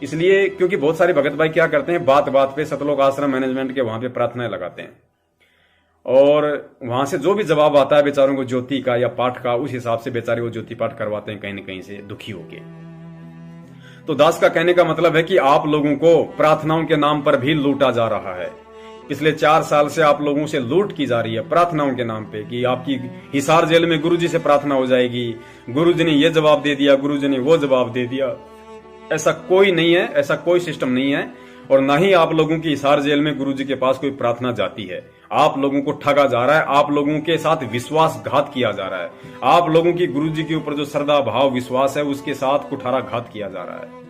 इसलिए क्योंकि बहुत सारे भगत भाई क्या करते हैं, बात बात पे सतलोक आश्रम मैनेजमेंट के वहां पे प्रार्थनाएं लगाते हैं और वहां से जो भी जवाब आता है बेचारों को ज्योति का या पाठ का, उस हिसाब से बेचारे वो ज्योति पाठ करवाते हैं कहीं न कहीं से दुखी होके। तो दास का कहने का मतलब है कि आप लोगों को प्रार्थनाओं के नाम पर भी लूटा जा रहा है। पिछले 4 साल से आप लोगों से लूट की जा रही है प्रार्थनाओं के नाम पे कि आपकी हिसार जेल में गुरुजी से प्रार्थना हो जाएगी, गुरुजी ने ये जवाब दे दिया, गुरुजी ने वो जवाब दे दिया। ऐसा कोई नहीं है, ऐसा कोई सिस्टम नहीं है और ना ही आप लोगों की हिसार जेल में गुरुजी के पास कोई प्रार्थना जाती है। आप लोगों को ठगा जा रहा है, आप लोगों के साथ विश्वासघात किया जा रहा है, आप लोगों की गुरुजी के ऊपर जो श्रद्धा भाव विश्वास है उसके साथ कुठाराघात किया जा रहा है।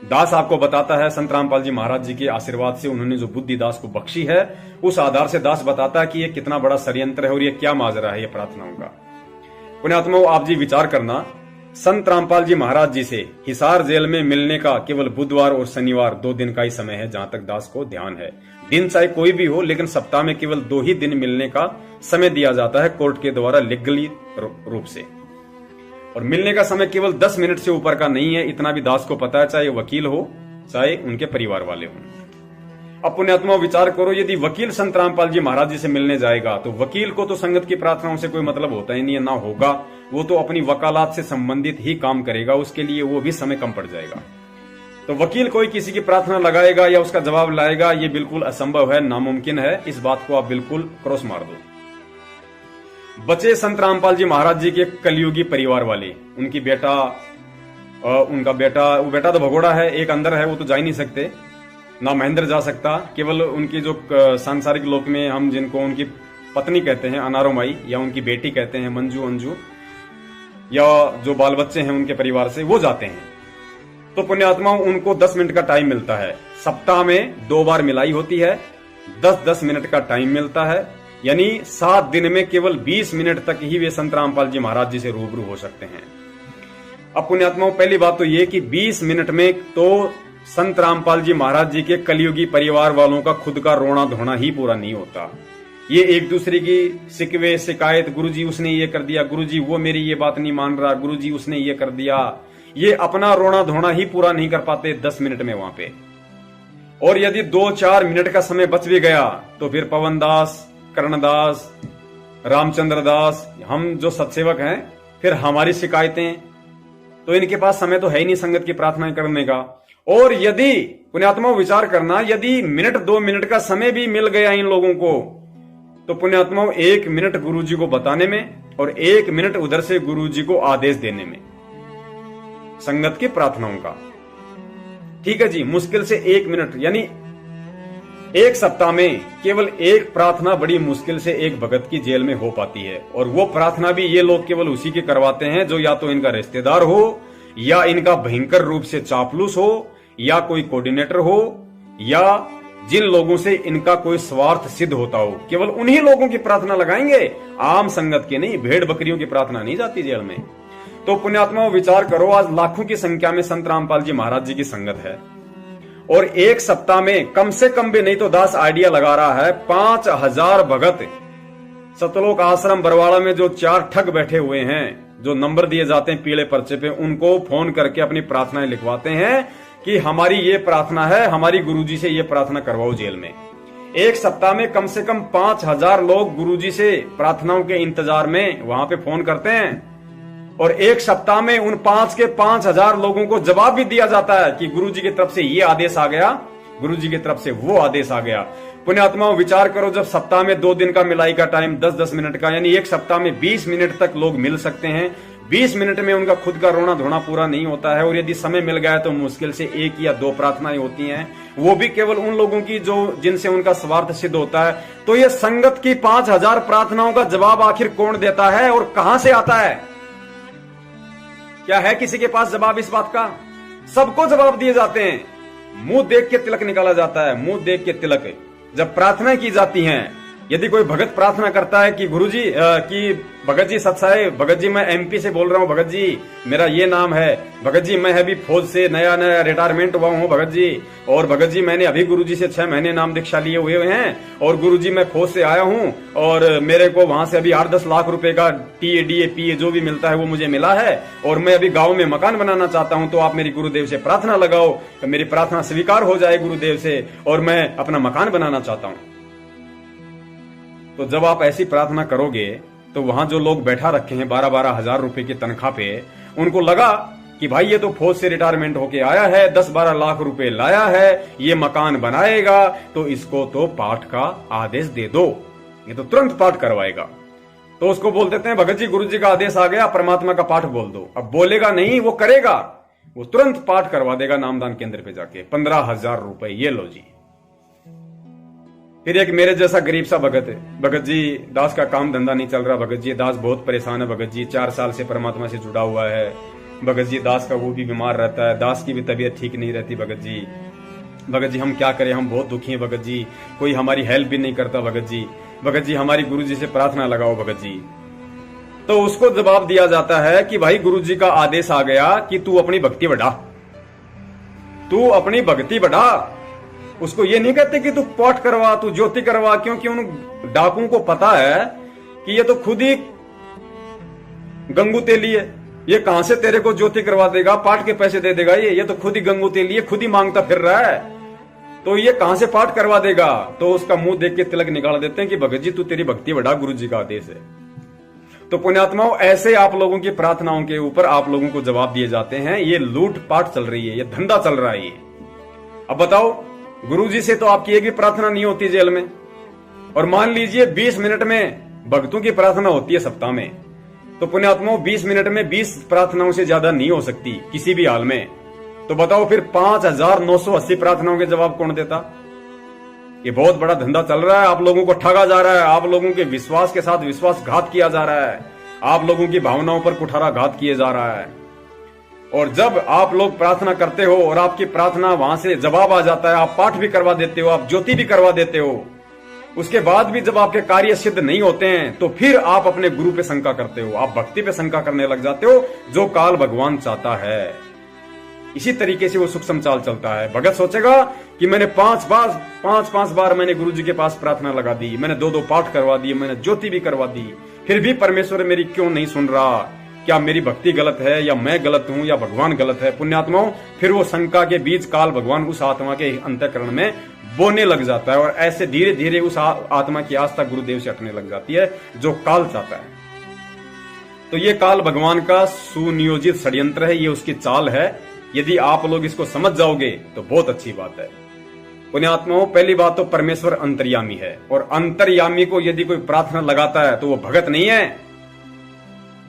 दास आपको बताता है, संत रामपाल जी महाराज जी के आशीर्वाद से उन्होंने जो बुद्धि दास को बख्शी है उस आधार से दास बताता है कि ये कितना बड़ा षड्यंत्र है और ये क्या माजरा है ये प्रार्थनाओं का। पुण्यात्माओं, आप जी विचार करना, संत रामपाल जी महाराज जी से हिसार जेल में मिलने का केवल बुधवार और शनिवार 2 दिन का ही समय है, जहां तक दास को ध्यान है। दिन चाहे कोई भी हो, लेकिन सप्ताह में केवल 2 ही दिन मिलने का समय दिया जाता है कोर्ट के द्वारा लीगली रूप से, और मिलने का समय केवल 10 मिनट से ऊपर का नहीं है। इतना भी दास को पता है, चाहे वकील हो चाहे उनके परिवार वाले हों। अब पुण्यात्मा विचार करो, यदि वकील संत रामपाल जी महाराज जी से मिलने जाएगा तो वकील को तो संगत की प्रार्थनाओं से कोई मतलब होता ही नहीं है, ना होगा, वो तो अपनी वकालत से संबंधित ही काम करेगा, उसके लिए वो भी समय कम पड़ जाएगा। तो वकील कोई किसी की प्रार्थना लगाएगा या उसका जवाब लाएगा, ये बिल्कुल असंभव है, नामुमकिन है। इस बात को आप बिल्कुल क्रॉस मार दो। बचे संत रामपाल जी महाराज जी के कलयुगी परिवार वाले, उनकी बेटा, उनका बेटा, वो बेटा तो भगोड़ा है, एक अंदर है, वो तो जा ही नहीं सकते, ना महेंद्र जा सकता। केवल उनकी जो सांसारिक लोक में हम जिनको उनकी पत्नी कहते हैं अनारो माई, या उनकी बेटी कहते हैं मंजू अंजू, या जो बाल बच्चे हैं उनके परिवार से, वो जाते हैं। तो पुण्यात्माओं, उनको 10 मिनट का टाइम मिलता है। सप्ताह में 2 बार मिलाई होती है, 10-10 मिनट का टाइम मिलता है, यानी 7 दिन में केवल 20 मिनट तक ही वे संत रामपाल जी महाराज जी से रूबरू हो सकते हैं। अब पुण्यात्माओं, पहली बात तो ये कि 20 मिनट में तो संत रामपाल जी महाराज जी के कलयुगी परिवार वालों का खुद का रोना धोना ही पूरा नहीं होता। ये एक दूसरे की शिकवे शिकायत, गुरुजी उसने ये कर दिया, गुरुजी वो मेरी ये बात नहीं मान रहा, गुरुजी उसने ये कर दिया, ये अपना रोना धोना ही पूरा नहीं कर पाते 10 मिनट में वहां पे। और यदि 2-4 मिनट का समय बच भी गया तो फिर पवन दास, कर्णदास, रामचंद्र दास, हम जो सत्सेवक हैं, फिर हमारी शिकायतें, तो इनके पास समय तो है ही नहीं संगत की प्रार्थना करने का। और यदि पुण्यात्मा विचार करना, यदि 1-2 मिनट का समय भी मिल गया इन लोगों को, तो पुण्यात्मा 1 मिनट गुरुजी को बताने में और 1 मिनट उधर से गुरुजी को आदेश देने में संगत की प्रार्थनाओं का, ठीक है जी, मुश्किल से 1 मिनट, यानी 1 सप्ताह में केवल 1 प्रार्थना बड़ी मुश्किल से एक भगत की जेल में हो पाती है। और वो प्रार्थना भी ये लोग केवल उसी के करवाते हैं जो या तो इनका रिश्तेदार हो, या इनका भयंकर रूप से चापलूस हो, या कोई कोऑर्डिनेटर हो, या जिन लोगों से इनका कोई स्वार्थ सिद्ध होता हो, केवल उन्हीं लोगों की प्रार्थना लगाएंगे, आम संगत की नहीं, भेड़ बकरियों की प्रार्थना नहीं जाती जेल में। तो पुण्यात्माओं विचार करो, आज लाखों की संख्या में संत रामपाल जी महाराज जी की संगत है और 1 सप्ताह में कम से कम भी नहीं तो दास आइडिया लगा रहा है 5000 भगत सतलोक आश्रम बरवाड़ा में जो 4 ठग बैठे हुए हैं, जो नंबर दिए जाते हैं पीले पर्चे पे, उनको फोन करके अपनी प्रार्थनाएं लिखवाते हैं कि हमारी ये प्रार्थना है, हमारी गुरुजी से ये प्रार्थना करवाओ जेल में। 1 सप्ताह में कम से कम 5000 लोग गुरुजी से प्रार्थनाओं के इंतजार में वहां पे फोन करते हैं और 1 सप्ताह में उन 5 के 5000 लोगों को जवाब भी दिया जाता है कि गुरुजी की तरफ से ये आदेश आ गया, गुरुजी की तरफ से वो आदेश आ गया। पुण्यात्माओं विचार करो, जब सप्ताह में 2 दिन का मिलाई का टाइम 10-10 मिनट का, यानी 1 सप्ताह में 20 मिनट तक लोग मिल सकते हैं, 20 मिनट में उनका खुद का रोना धोना पूरा नहीं होता है। और यदि समय मिल गया तो मुश्किल से 1 या 2 प्रार्थनाएं होती हैं, वो भी केवल उन लोगों की जो जिनसे उनका स्वार्थ सिद्ध होता है। तो ये संगत की 5000 प्रार्थनाओं का जवाब आखिर कौन देता है और कहां से आता है? क्या है किसी के पास जवाब इस बात का? सबको जवाब दिए जाते हैं, मुंह देख के तिलक निकाला जाता है, मुंह देख के तिलक। जब प्रार्थना की जाती हैं यदि कोई भगत प्रार्थना करता है कि गुरुजी कि भगत जी सत्साई, भगत जी मैं एमपी से बोल रहा हूँ, भगत जी मेरा ये नाम है, भगत जी मैं अभी फौज से नया नया रिटायरमेंट हुआ हूँ भगत जी, और भगत जी मैंने अभी गुरुजी से 6 महीने नाम दीक्षा लिए हुए हैं, और गुरुजी मैं फौज से आया हूँ और मेरे को वहां से अभी 8-10 लाख रुपए का टीए डीए पीए जो भी मिलता है वो मुझे मिला है, और मैं अभी गाँव में मकान बनाना चाहता हूँ, तो आप मेरी गुरुदेव से प्रार्थना लगाओ, तो मेरी प्रार्थना स्वीकार हो जाए गुरुदेव से और मैं अपना मकान बनाना चाहता हूँ। तो जब आप ऐसी प्रार्थना करोगे तो वहां जो लोग बैठा रखे हैं 12-12 हजार रुपए की तनख्वाह पे, उनको लगा कि भाई ये तो फौज से रिटायरमेंट होके आया है, 10-12 लाख रुपए लाया है, ये मकान बनाएगा, तो इसको तो पाठ का आदेश दे दो, ये तो तुरंत पाठ करवाएगा। तो उसको बोल देते हैं भगत जी गुरु जी का आदेश आ गया, परमात्मा का पाठ बोल दो। अब बोलेगा नहीं, वो करेगा, वो तुरंत पाठ करवा देगा नामदान केंद्र पे जाके। 15,000 रुपए ये लो जी। फिर एक मेरे जैसा गरीब सा भगत है, भगत जी दास का काम धंधा नहीं चल रहा, भगत जी दास बहुत परेशान है, भगत जी 4 साल से परमात्मा से जुड़ा हुआ है, भगत जी दास का वो भी बीमार रहता है, दास की भी तबीयत ठीक नहीं रहती, भगत जी हम क्या करें, हम बहुत दुखी हैं भगत जी, कोई हमारी हेल्प भी नहीं करता भगत जी हमारी गुरु जी से प्रार्थना लगाओ भगत जी। तो उसको जवाब दिया जाता है कि भाई गुरु जी का आदेश आ गया कि तू अपनी भक्ति बढ़ा, तू अपनी भक्ति बढ़ा। उसको ये नहीं कहते कि तू पाठ करवा, तू ज्योति करवा, क्योंकि उन डाकुओं को पता है कि ये तो खुद ही गंगू तेली है, ये कहां से तेरे को ज्योति करवा देगा, पाठ के पैसे दे देगा, ये तो खुद ही गंगू तेली है, खुद ही मांगता फिर रहा है, तो ये कहां से पाठ करवा देगा। तो उसका मुंह देख के तिलक निकाल देते हैं कि भगत जी तू तेरी भक्ति बढ़ा, गुरु जी का आदेश है। तो पुण्यात्माओं, ऐसे आप लोगों की प्रार्थनाओं के ऊपर आप लोगों को जवाब दिए जाते हैं। ये लूट पाट चल रही है, ये धंधा चल रहा है ये। अब बताओ, गुरुजी से तो आपकी एक भी प्रार्थना नहीं होती जेल में, और मान लीजिए 20 मिनट में भक्तों की प्रार्थना होती है सप्ताह में, तो पुण्यात्माओं 20 मिनट में 20 प्रार्थनाओं से ज्यादा नहीं हो सकती किसी भी हाल में। तो बताओ फिर 5,980 प्रार्थनाओं के जवाब कौन देता। ये बहुत बड़ा धंधा चल रहा है, आप लोगों को ठगा जा रहा है, आप लोगों के विश्वास के साथ विश्वासघात किया जा रहा है, आप लोगों की भावनाओं पर कुठाराघात किए जा रहा है। और जब आप लोग प्रार्थना करते हो और आपकी प्रार्थना वहां से जवाब आ जाता है, आप पाठ भी करवा देते हो, आप ज्योति भी करवा देते हो, उसके बाद भी जब आपके कार्य सिद्ध नहीं होते हैं तो फिर आप अपने गुरु पे शंका करते हो, आप भक्ति पे शंका करने लग जाते हो, जो काल भगवान चाहता है। इसी तरीके से वो सूक्ष्म चाल चलता है। भगत सोचेगा कि मैंने 5 बार मैंने गुरु जी के पास प्रार्थना लगा दी, मैंने 2 पाठ करवा दिए, मैंने ज्योति भी करवा दी, फिर भी परमेश्वर मेरी क्यों नहीं सुन रहा, क्या मेरी भक्ति गलत है, या मैं गलत हूं, या भगवान गलत है। पुण्यात्माओं, फिर वो शंका के बीच काल भगवान उस आत्मा के अंतःकरण में बोने लग जाता है, और ऐसे धीरे धीरे उस आत्मा की आस्था गुरुदेव से हटने लग जाती है, जो काल चाहता है। तो ये काल भगवान का सुनियोजित षड्यंत्र है, ये उसकी चाल है। यदि आप लोग इसको समझ जाओगे तो बहुत अच्छी बात है। पुण्यात्माओं, पहली बात तो परमेश्वर अंतर्यामी है, और अंतर्यामी को यदि कोई प्रार्थना लगाता है तो वो भगत नहीं है।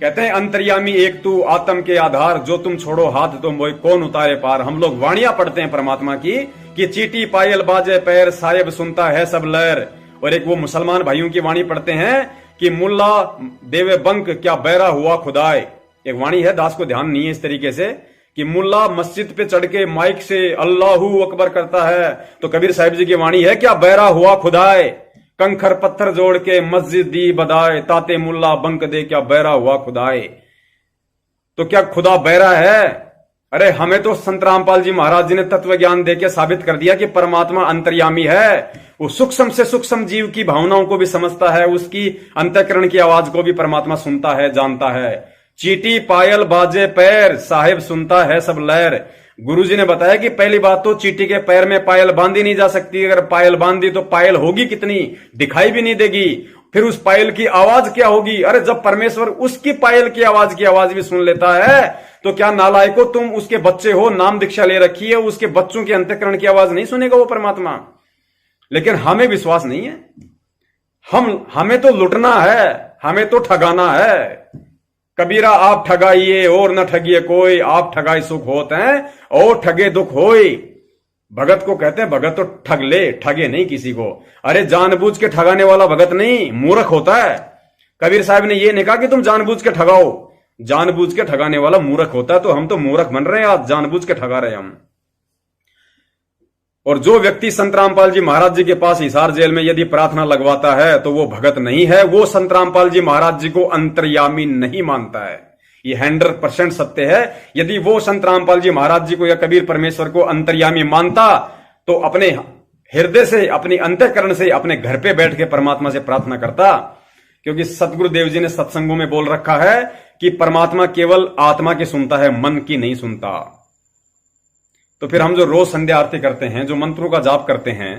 कहते हैं अंतर्यामी एक तू आत्म के आधार, जो तुम छोड़ो हाथ तो मोय कौन उतारे पार। हम लोग वाणियां पढ़ते हैं परमात्मा की कि चीटी पायल बाजे पैर, साहेब सुनता है सब लहर। और एक वो मुसलमान भाइयों की वाणी पढ़ते हैं कि मुल्ला देवे बंक क्या बैरा हुआ खुदाए। एक वाणी है, दास को ध्यान नहीं है इस तरीके से, कि मुल्ला मस्जिद पे चढ़ के माइक से अल्लाहू अकबर करता है, तो कबीर साहिब जी की वाणी है क्या बैरा हुआ खुदाए। कंखर पत्थर जोड़ के मस्जिद दी बदाए, ताते मुल्ला बंक दे क्या बैरा हुआ खुदाए। तो क्या खुदा बैरा है? अरे हमें तो संत रामपाल जी महाराज जी ने तत्व ज्ञान देके साबित कर दिया कि परमात्मा अंतर्यामी है। वो सूक्ष्म से सूक्ष्म जीव की भावनाओं को भी समझता है, उसकी अंतःकरण की आवाज को भी परमात्मा सुनता है, जानता है। चीटी पायल बाजे पैर, साहेब सुनता है सब लहर। गुरुजी ने बताया कि पहली बात तो चीटी के पैर में पायल बांधी नहीं जा सकती, अगर पायल बांधी तो पायल होगी कितनी, दिखाई भी नहीं देगी। फिर उस पायल की आवाज क्या होगी? अरे जब परमेश्वर उसकी पायल की आवाज भी सुन लेता है, तो क्या नालायको तुम उसके बच्चे हो, नाम दीक्षा ले रखी है, उसके बच्चों के अंतःकरण की आवाज नहीं सुनेगा वो परमात्मा? लेकिन हमें विश्वास नहीं है, हमें तो लुटना है, हमें तो ठगाना है। कबीरा आप ठगाइए और न ठगिए कोई, आप ठगाई सुख होते हैं और ठगे दुख होई। भगत को कहते हैं भगत तो ठग ले, ठगे नहीं किसी को। अरे जानबूझ के ठगाने वाला भगत नहीं, मूर्ख होता है। कबीर साहब ने ये नहीं कहा कि तुम जानबूझ के ठगाओ, जानबूझ के ठगाने वाला मूर्ख होता है। तो हम तो मूर्ख बन रहे हैं आज, जानबूझ के ठगा रहे हम। और जो व्यक्ति संत रामपाल जी महाराज जी के पास हिसार जेल में यदि प्रार्थना लगवाता है तो वो भगत नहीं है, वो संत रामपाल जी महाराज जी को अंतर्यामी नहीं मानता है। ये 100% सत्य है। यदि वो संत रामपाल जी महाराज जी को या कबीर परमेश्वर को अंतर्यामी मानता तो अपने हृदय से, अपनी अंतःकरण से, अपने घर पे बैठ के परमात्मा से प्रार्थना करता। क्योंकि सतगुरु देव जी ने सत्संगों में बोल रखा है कि परमात्मा केवल आत्मा की सुनता है, मन की नहीं सुनता। तो फिर हम जो रोज संध्या आरती करते हैं, जो मंत्रों का जाप करते हैं,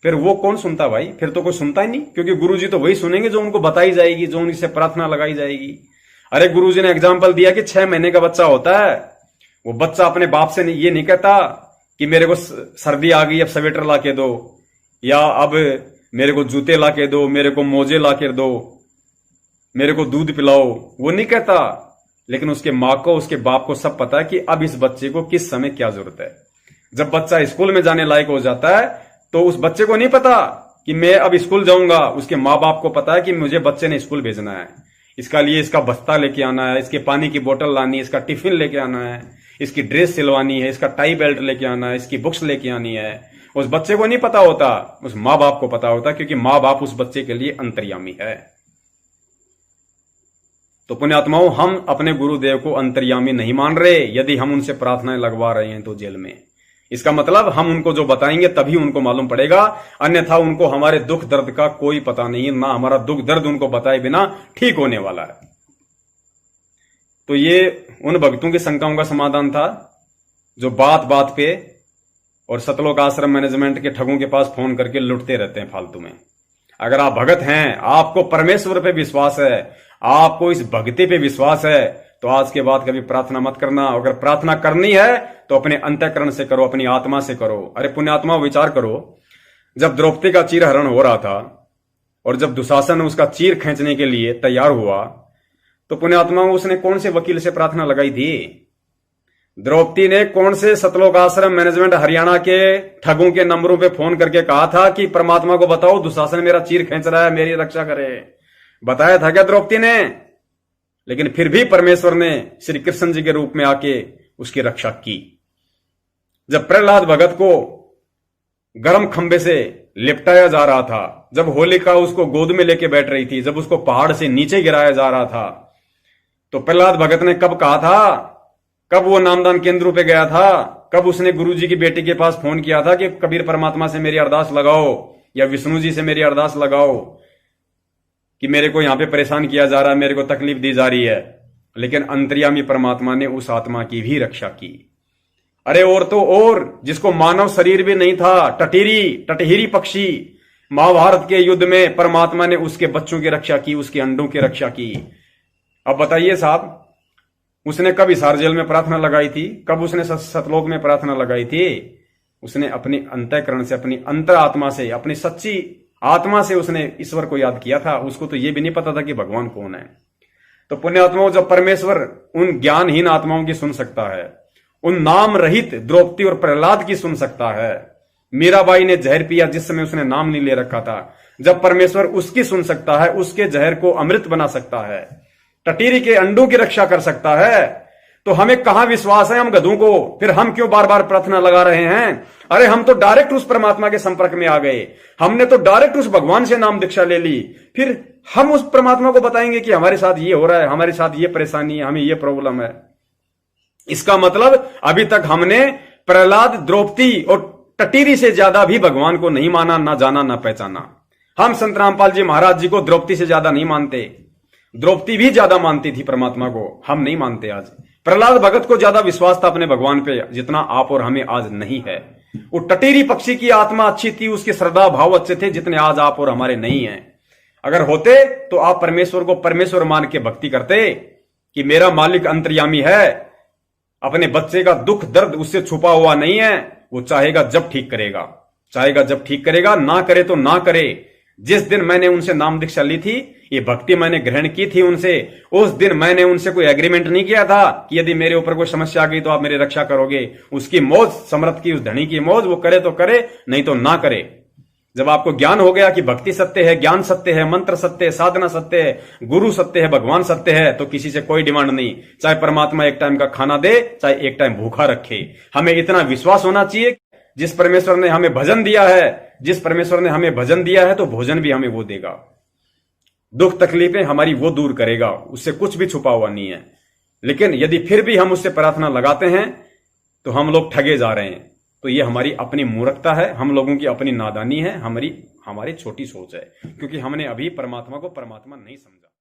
फिर वो कौन सुनता भाई? फिर तो कोई सुनता ही नहीं, क्योंकि गुरु जी तो वही सुनेंगे जो उनको बताई जाएगी, जो उनसे प्रार्थना लगाई जाएगी। अरे गुरु जी ने एग्जाम्पल दिया कि 6 महीने का बच्चा होता है, वो बच्चा अपने बाप से ये नहीं कहता कि मेरे को सर्दी आ गई अब स्वेटर ला के दो, या अब मेरे को जूते ला के दो, मेरे को मोजे ला के दो, मेरे को दूध पिलाओ। वो नहीं कहता। लेकिन उसके माँ को, उसके बाप को सब पता है कि अब इस बच्चे को किस समय क्या जरूरत है। जब बच्चा स्कूल में जाने लायक हो जाता है तो उस बच्चे को नहीं पता कि मैं अब स्कूल जाऊंगा। उसके माँ बाप को पता है कि मुझे बच्चे ने स्कूल भेजना है, इसका लिए इसका बस्ता लेके आना है, इसके पानी की बोतल लानी है, इसका टिफिन लेके आना है, इसकी ड्रेस सिलवानी है, इसका टाई बेल्ट लेके आना है, इसकी बुक्स लेके आनी है। उस बच्चे को नहीं पता होता, उस माँ बाप को पता होता, क्योंकि माँ बाप उस बच्चे के लिए अंतर्यामी है। तो पुण्यात्माओं, हम अपने गुरुदेव को अंतर्यामी नहीं मान रहे यदि हम उनसे प्रार्थनाएं लगवा रहे हैं तो जेल में। इसका मतलब हम उनको जो बताएंगे तभी उनको मालूम पड़ेगा, अन्यथा उनको हमारे दुख दर्द का कोई पता नहीं है, ना हमारा दुख दर्द उनको बताए बिना ठीक होने वाला है। तो ये उन भक्तों की शंकाओं का समाधान था जो बात बात पे और सतलोक आश्रम मैनेजमेंट के ठगों के पास फोन करके लुटते रहते हैं फालतू में। अगर आप भगत हैं, आपको परमेश्वर पे विश्वास है, आपको इस भक्ति पे विश्वास है, तो आज के बाद कभी प्रार्थना मत करना। अगर प्रार्थना करनी है तो अपने अंतःकरण से करो, अपनी आत्मा से करो। अरे पुण्यात्मा, विचार करो, जब द्रौपदी का चीरहरण हो रहा था और जब दुशासन उसका चीर खींचने के लिए तैयार हुआ तो पुण्यात्मा उसने कौन से वकील से प्रार्थना लगाई थी? द्रौपदी ने कौन से सतलोक आश्रम मैनेजमेंट हरियाणा के ठगों के नंबरों पे फोन करके कहा था कि परमात्मा को बताओ दुशासन मेरा चीर खींच रहा है, मेरी रक्षा करे? बताया था क्या द्रौपदी ने? लेकिन फिर भी परमेश्वर ने श्री कृष्ण जी के रूप में आके उसकी रक्षा की। जब प्रहलाद भगत को गर्म खंबे से लिपटाया जा रहा था, जब होलिका उसको गोद में लेके बैठ रही थी, जब उसको पहाड़ से नीचे गिराया जा रहा था, तो प्रहलाद भगत ने कब कहा था? कब वो नामदान केंद्रों पे गया था? कब उसने गुरुजी की बेटी के पास फोन किया था कि कबीर परमात्मा से मेरी अरदास लगाओ या विष्णु जी से मेरी अरदास लगाओ कि मेरे को यहां पे परेशान किया जा रहा है, मेरे को तकलीफ दी जा रही है? लेकिन अंतर्यामी परमात्मा ने उस आत्मा की भी रक्षा की। अरे और तो और, जिसको मानव शरीर भी नहीं था, टटहीरी पक्षी, महाभारत के युद्ध में परमात्मा ने उसके बच्चों की रक्षा की, उसके अंडों की रक्षा की। अब बताइए साहब, उसने कब हिसार जेल में प्रार्थना लगाई थी? कब उसने सतलोक में प्रार्थना लगाई थी? उसने अपनी अंतःकरण से, अपनी अंतर आत्मा से, अपनी सच्ची आत्मा से उसने ईश्वर को याद किया था। उसको तो यह भी नहीं पता था कि भगवान कौन है। तो पुण्यात्माओं, जब परमेश्वर उन ज्ञानहीन आत्माओं की सुन सकता है, उन नाम रहित द्रौपदी और प्रहलाद की सुन सकता है, मीराबाई ने जहर पिया जिस समय उसने नाम नहीं ले रखा था, जब परमेश्वर उसकी सुन सकता है, उसके जहर को अमृत बना सकता है, टटीरी के अंडों की रक्षा कर सकता है, तो हमें कहां विश्वास है हम गधों को? फिर हम क्यों बार बार प्रार्थना लगा रहे हैं? अरे हम तो डायरेक्ट उस परमात्मा के संपर्क में आ गए, हमने तो डायरेक्ट उस भगवान से नाम दीक्षा ले ली। फिर हम उस परमात्मा को बताएंगे कि हमारे साथ ये हो रहा है, हमारे साथ ये परेशानी है, हमें ये प्रॉब्लम है। इसका मतलब अभी तक हमने प्रहलाद, द्रौपदी और टटीरी से ज्यादा भी भगवान को नहीं माना, ना जाना, ना पहचाना। हम संत रामपाल जी महाराज जी को द्रौपदी से ज्यादा नहीं मानते, द्रौपदी भी ज्यादा मानती थी परमात्मा को, हम नहीं मानते आज। प्रहलाद भगत को ज्यादा विश्वास था अपने भगवान पे, जितना आप और हमें आज नहीं है। वो टटीरी पक्षी की आत्मा अच्छी थी, उसके श्रद्धा भाव अच्छे थे, जितने आज आप और हमारे नहीं है। अगर होते तो आप परमेश्वर को परमेश्वर मान के भक्ति करते कि मेरा मालिक अंतर्यामी है, अपने बच्चे का दुख दर्द उससे छुपा हुआ नहीं है, वो चाहेगा जब ठीक करेगा, चाहेगा जब ठीक करेगा, ना करे तो ना करे। जिस दिन मैंने उनसे नाम दीक्षा ली थी, ये भक्ति मैंने ग्रहण की थी उनसे, उस दिन मैंने उनसे कोई एग्रीमेंट नहीं किया था कि यदि मेरे ऊपर कोई समस्या आ गई तो आप मेरी रक्षा करोगे। उसकी मौज, समर्थ की, उस धनी की मौज, वो करे तो करे, नहीं तो ना करे। जब आपको ज्ञान हो गया कि भक्ति सत्य है, ज्ञान सत्य है, मंत्र सत्य है, साधना सत्य है, गुरु सत्य है, भगवान सत्य है, तो किसी से कोई डिमांड नहीं, चाहे परमात्मा एक टाइम का खाना दे, चाहे एक टाइम भूखा रखे। हमें इतना विश्वास होना चाहिए जिस परमेश्वर ने हमें भजन दिया है, जिस परमेश्वर ने हमें भजन दिया है, तो भोजन भी हमें वो देगा। दुख तकलीफें हमारी वो दूर करेगा, उससे कुछ भी छुपा हुआ नहीं है। लेकिन यदि फिर भी हम उससे प्रार्थना लगाते हैं तो हम लोग ठगे जा रहे हैं। तो ये हमारी अपनी मूर्खता है, हम लोगों की अपनी नादानी है, हमारी छोटी सोच है, क्योंकि हमने अभी परमात्मा को परमात्मा नहीं समझा।